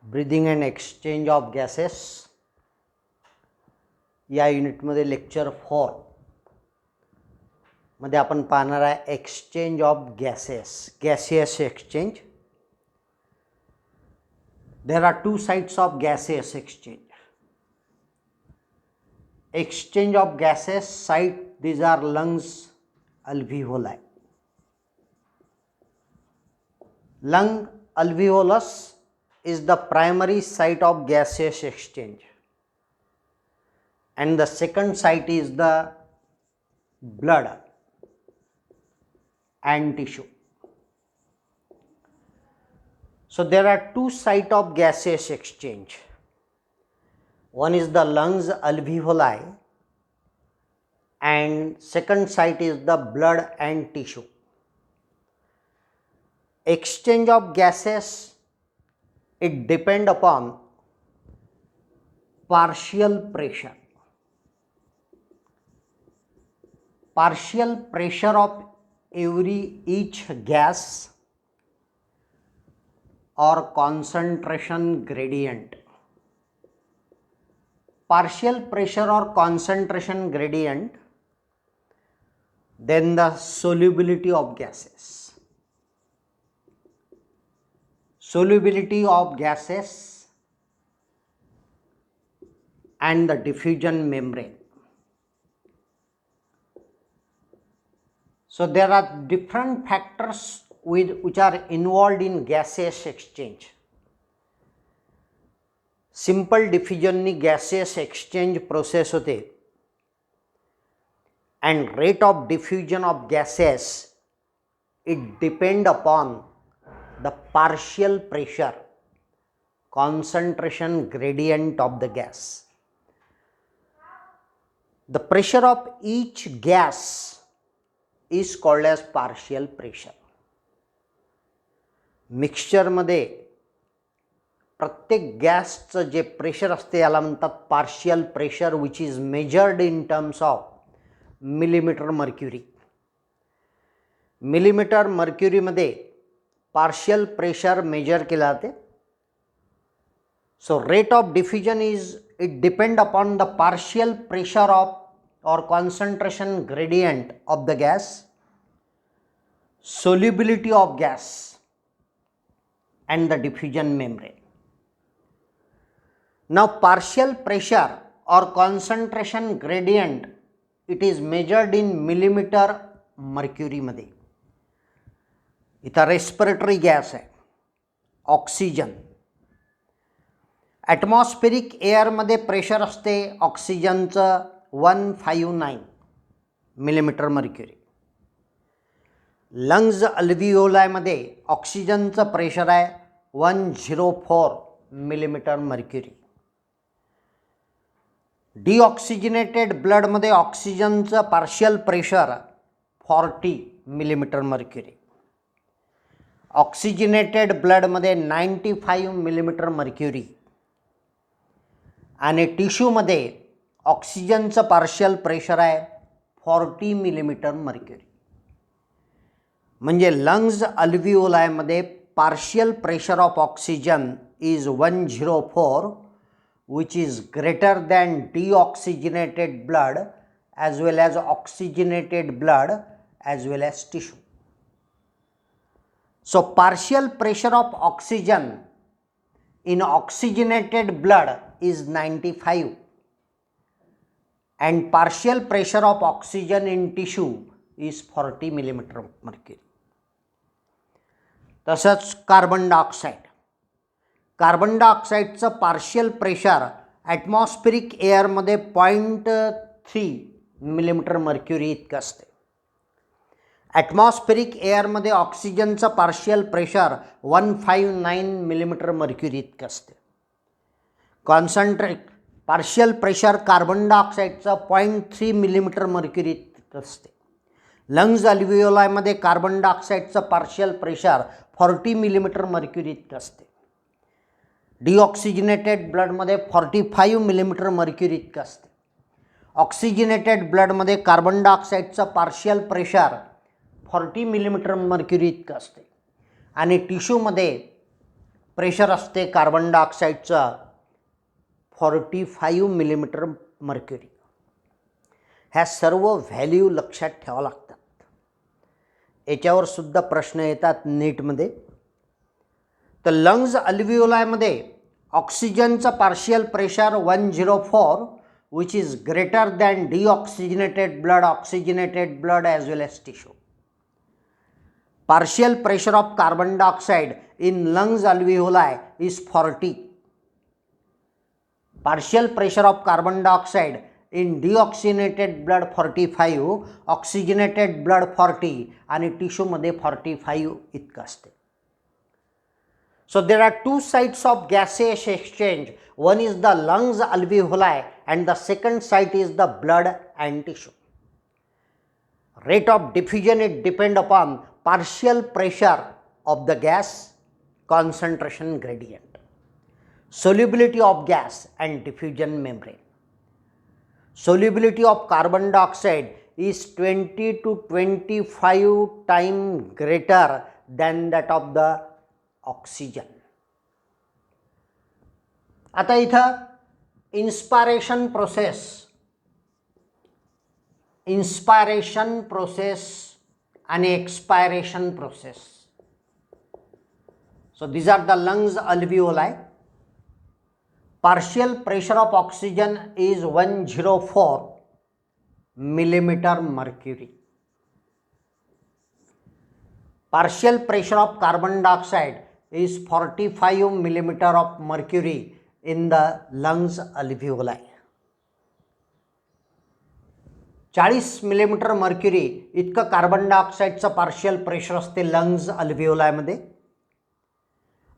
Breathing and exchange of gases या युनिटमध्ये lecture 4 मध्ये आपण पाहणार आहे exchange of gaseous exchange. There are two sides of gaseous exchange. Exchange of gases site, these are lungs, alveoli. Lung alveolus is the primary site of gaseous exchange, and the second site is the blood and tissue. So there are two sites of gaseous exchange. One is the lungs alveoli and second site is the blood and tissue. Exchange of gases, it depend upon partial pressure. Partial pressure of each gas or concentration gradient. Partial pressure or concentration gradient, then the solubility of gases. Solubility of gases and the diffusion membrane. So there are different factors which are involved in gaseous exchange. Simple diffusion ni gaseous exchange process होते and rate of diffusion of gases, it depend upon the partial pressure concentration gradient of the gas. The pressure of each gas is called as partial pressure. मिक्सचरमध्ये प्रत्येक गॅसचं जे pressure असते याला म्हणतात partial pressure, which is measured in terms of millimetre mercury. Millimetre मर्क्युरीमध्ये partial pressure measure केले जाते. So rate of diffusion is it depend upon the partial pressure of or concentration gradient of the gas, solubility of gas and the diffusion membrane. Now partial pressure or concentration gradient, it is measured in millimeter mercury मध्ये. इथं respiratory gas आहे oxygen. Atmospheric एअरमध्ये pressure असते ऑक्सिजनचं 159 millimetre mercury. Lungs अल्व्हिओलायमध्ये ऑक्सिजनचं pressure आहे 104 millimetre mercury. Deoxygenated ब्लडमध्ये ऑक्सिजनचं partial pressure 40 millimetre mercury. Oxygenated ब्लडमध्ये 95 मिलीमीटर मर्क्युरी. आणि टिश्यूमध्ये ऑक्सिजनचं पार्शियल प्रेशर आहे 40 मिलीमीटर मर्क्युरी. म्हणजे लंग्स अल्व्हिओलायमध्ये partial pressure of oxygen is 104, which is greater than deoxygenated blood as well as oxygenated blood as well as tissue. So partial pressure of oxygen in oxygenated blood is 95 and partial pressure of oxygen in tissue is 40 millimeter mercury. तसंच carbon dioxide. Carbon डायऑक्साईडचं partial pressure atmospheric एअरमध्ये 0.3 millimetre mercury इतकं असते. Atmospheric एअरमध्ये ऑक्सिजनचं partial pressure 159 millimetre mercury इतकं असते. Partial pressure carbon डायऑक्साईडचं 0.3 millimetre mercury इतकं असते. लंग्स अल्व्हिओलायमध्ये कार्बन डायऑक्साईडचं पार्शियल प्रेशर 40 मिलीमीटर मर्क्युरी इतकं असते. डिऑक्सिजनेटेड ब्लडमध्ये 45 मिलीमीटर मर्क्युरी इतकं असते. ऑक्सिजनेटेड ब्लडमध्ये कार्बन डायऑक्साईडचं पार्शियल प्रेशर 40 मिलीमीटर मर्क्युरी इतकं असते. आणि टिश्यूमध्ये प्रेशर असते कार्बन डायऑक्साईडचं 45 मिलीमीटर मर्क्युरी. ह्या सर्व व्हॅल्यू लक्षात ठेवावं लागतात. याच्यावर सुद्धा प्रश्न येतात नीटमध्ये. तर लंग्स अल्व्हिओलायमध्ये ऑक्सिजनचं partial pressure 104 which is greater than deoxygenated blood, oxygenated blood as well as tissue. Partial pressure of carbon dioxide in lungs alveoli is 40. Partial pressure of carbon dioxide in deoxygenated blood 45, oxygenated blood 40 आणि tissue मध्ये 45 इतकं असते. So there are two sites of gaseous exchange. One is the lungs alveoli and the second site is the blood and tissue. Rate of diffusion it depend upon partial pressure of the gas, concentration gradient, solubility of gas and diffusion membrane. Solubility of carbon dioxide is 20 to 25 times greater than that of the oxygen. आता इथं inspiration process आणि expiration process. So these are the lungs alveoli. Partial pressure of oxygen is 104 millimeter mercury. Partial pressure of carbon dioxide is 45 millimeter of mercury in the lungs alveoli. 40 millimetre mercury इतकं carbon डायऑक्साईडचं partial pressure असते lungs अल्व्हिओलायमध्ये.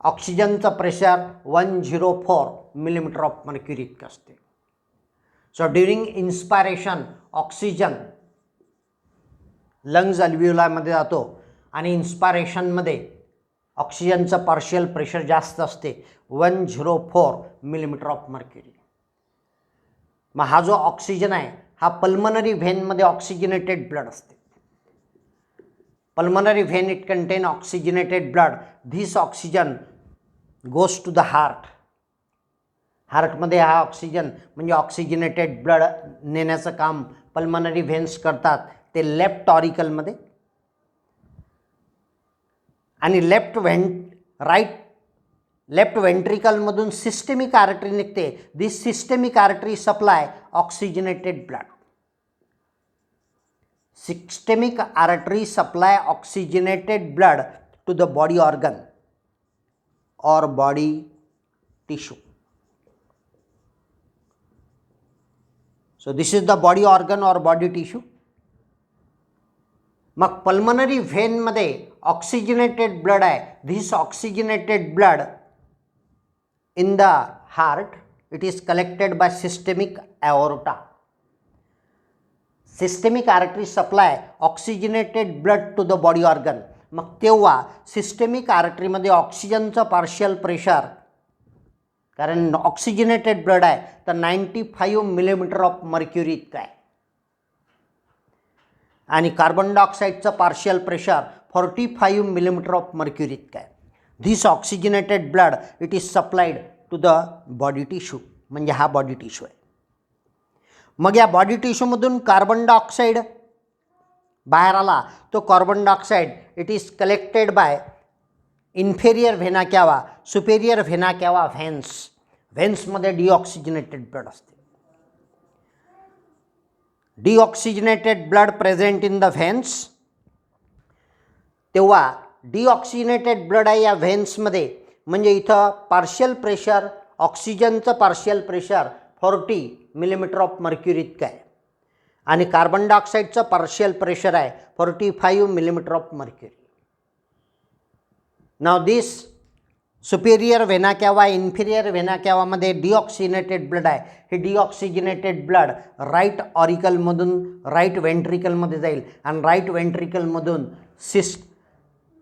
ऑक्सिजनचं pressure 104 millimetre of mercury इतकं असते. So during inspiration oxygen lungs अल्व्हिओलायमध्ये जातो आणि इन्स्पायरेशनमध्ये ऑक्सिजनचं पार्शियल प्रेशर जास्त असते 104 मिलीमीटर ऑफ मर्क्युरी. मग हा जो ऑक्सिजन आहे हा पल्मनरी व्हेनमध्ये ऑक्सिजनेटेड ब्लड असते. Pulmonary vein it contain oxygenated blood. This oxygen goes to the heart. हार्टमध्ये हा ऑक्सिजन म्हणजे ऑक्सिजनेटेड ब्लड नेण्याचं काम पल्मनरी व्हेन्स करतात. ते लेफ्ट ऑरिकलमध्ये आणि लेफ्ट वेंट्रिकलमधून सिस्टेमिक आर्टरी निघते. This systemic artery supply oxygenated blood. Systemic artery supply oxygenated blood to the body organ और body tissue. So this is the body organ और body tissue. मग pulmonary व्हेनमध्ये oxygenated blood आहे. This oxygenated blood in the heart it is collected by systemic aorta. Systemic artery supply oxygenated blood to the body organ. मग तेव्हा systemic आर्टरीमध्ये ऑक्सिजनचं partial pressure, कारण oxygenated blood आहे तर 95 मिलीमीटर ऑफ मर्क्युरी इतकं आहे आणि कार्बन डायऑक्साईडचं partial pressure 45 millimetre of mercury इतकं आहे. This oxygenated blood it is supplied to the body tissue. म्हणजे हा बॉडी टिश्यू आहे. मग या बॉडी टिश्यूमधून कार्बन डायऑक्साईड बाहेर आला. तो carbon dioxide it is collected by inferior vena cava, superior vena cava veins. व्हेन्समध्ये डिऑक्सिजनेटेड ब्लड असते. Deoxygenated blood present in the veins. तेव्हा डिऑक्सिजनेटेड ब्लड आहे या व्हेन्समध्ये. म्हणजे इथं पार्शियल प्रेशर ऑक्सिजनचं partial pressure 40 millimetre of mercury इतकं आहे आणि कार्बन डायऑक्साईडचं पार्शियल प्रेशर आहे 45 millimetre of mercury. Now this superior vena cava, inferior vena कॅवामध्ये डिऑक्सिजनेटेड ब्लड आहे. हे डिऑक्सिजनेटेड ब्लड राईट ऑरिकलमधून राईट वेंट्रिकलमध्ये जाईल आणि राईट वेंट्रिकलमधून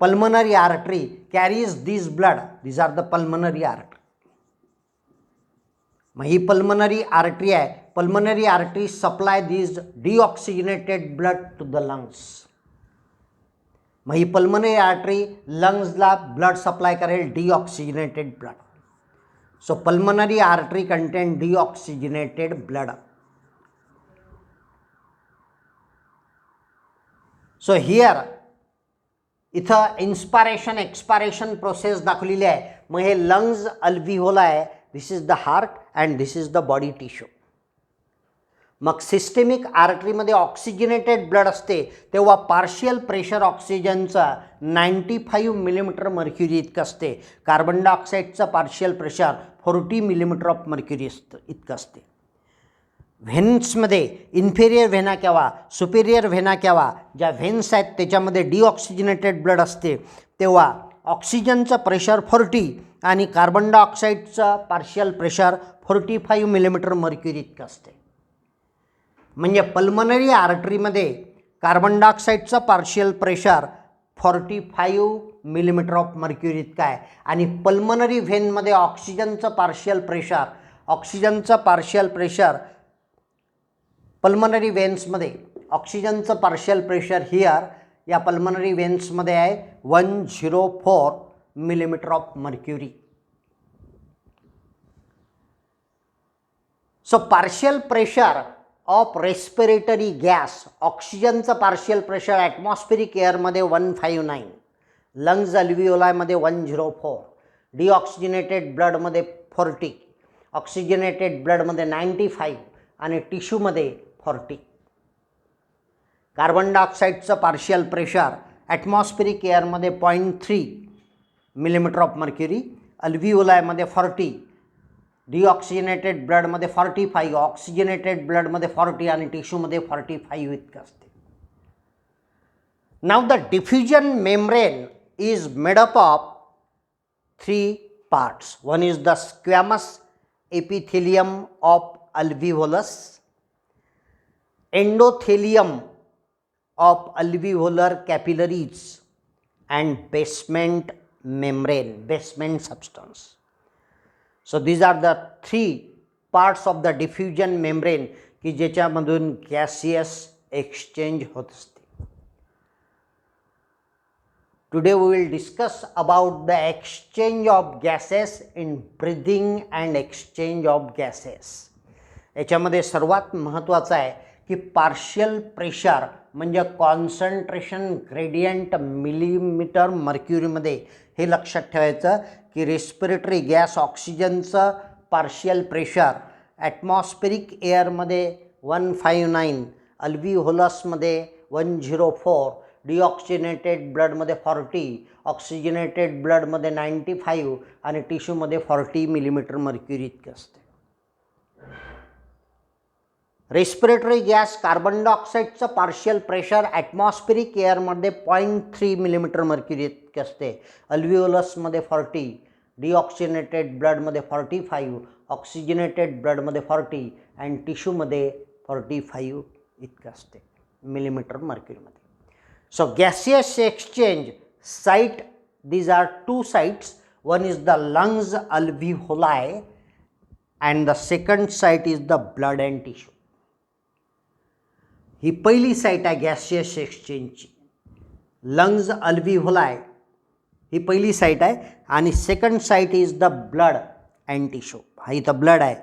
pulmonary artery carries this blood. This are the pulmonary artery. मग ही पल्मनरी आर्टरी आहे. Pulmonary artery supply this deoxygenated blood to the lungs. मग ही पल्मनरी आर्टरी लंग्सला ब्लड सप्लाय करेल deoxygenated blood. So pulmonary artery contain deoxygenated blood. So here इथं inspiration expiration process दाखवलेली आहे. मग हे लंग्स अल्व्हिओला आहे. This is the heart and this is the body tissue. मग सिस्टेमिक आर्टरीमध्ये ऑक्सिजनेटेड ब्लड असते तेव्हा पार्शियल प्रेशर ऑक्सिजनचा 95 मिलीमीटर मर्क्युरी इतकं असते. कार्बन डायऑक्साईडचं partial pressure 40 millimetre of mercury इतकं असते. व्हेन्समध्ये इन्फेरियर व्हेना केवा सुपेरियर व्हेना केवा ज्या व्हेन्स आहेत त्याच्यामध्ये डिऑक्सिजनेटेड ब्लड असते तेव्हा ऑक्सिजनचं प्रेशर 40 आणि कार्बन डायऑक्साईडचं पार्शियल प्रेशर 45 मिलीमीटर मर्क्युरी इतकं असते. म्हणजे पल्मनरी आर्टरीमध्ये कार्बन डायऑक्साईडचं partial pressure 45 millimetre of mercury इतकं आहे आणि पल्मनरी व्हेनमध्ये ऑक्सिजनचं पार्शियल प्रेशर पल्मनरी वेन्समध्ये ऑक्सिजनचं पार्शियल प्रेशर हिअर या पल्मनरी वेन्समध्ये आहे 104 millimetre of mercury. So partial pressure of respiratory gas ऑक्सिजनचं पार्शियल प्रेशर ॲटमॉस्फेरिक एअरमध्ये 159, लंग्स अल्व्हिओलायमध्ये 104, डिऑक्सिजनेटेड ब्लडमध्ये 40, ऑक्सिजनेटेड ब्लडमध्ये 95 आणि टिश्यूमध्ये 40. कार्बन डायऑक्साईडचं पार्शियल प्रेशर ॲटमॉस्फेरिक एअरमध्ये 0.3 मिलीमीटर ऑफ मर्क्युरी, अल्व्हिओलायमध्ये 40, डिऑक्सिजनेटेड ब्लडमध्ये 45, ऑक्सिजनेटेड ब्लडमध्ये 40 आणि टिश्यूमध्ये 45 इतकं असते. Now the diffusion membrane is made up of 3 parts. One is the squamous epithelium of alveolus, endothelium of alveolar capillaries and basement membrane, basement substance. So these are the 3 parts of the diffusion membrane की ज्याच्यामधून gaseous exchange होत असते. Today we will discuss about the exchange of gases in breathing and exchange of gases. याच्यामध्ये सर्वात महत्त्वाचं आहे की partial pressure म्हणजे कॉन्सन्ट्रेशन ग्रेडियंट मिलीमीटर मर्क्युरीमध्ये हे लक्षात ठेवायचं की रेस्पिरेटरी गॅस ऑक्सिजनचं पार्शियल प्रेशर ॲटमॉस्फेरिक एअरमध्ये 159, अल्व्हिओलसमध्ये 104, डिऑक्सिजनेटेड ब्लडमध्ये 40, ऑक्सिजनेटेड ब्लडमध्ये 95 आणि टिश्यूमध्ये 40 मिलीमीटर मर्क्युरी इतके असते. रेस्पिरेटरी गॅस कार्बन डायऑक्साईडचं पार्शियल प्रेशर ॲटमॉस्फेरिक एअरमध्ये 0.3 मिलीमीटर मर्क्युरी इतके असते. अल्व्हिओलसमध्ये 40, डिऑक्सिजनेटेड ब्लडमध्ये 45, ऑक्सिजनेटेड ब्लडमध्ये 40 आणि टिश्यूमध्ये 45 इतकं असते millimetre मर्क्युरीमध्ये. So gaseous exchange site, these are 2 sites. One is the lungs alveoli and the second site is the blood and tissue. ही पहिली साईट आहे गॅसियस एक्सचेंजची. लंग्स अल्व्हिओलाय ही पहिली साईट आहे आणि second site is the blood and tissue. हा इथं blood आहे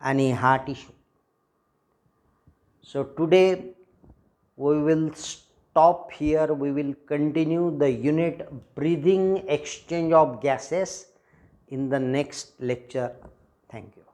आणि हा tissue. So today we will stop here. We will continue the unit breathing exchange of gases in the next lecture. Thank you.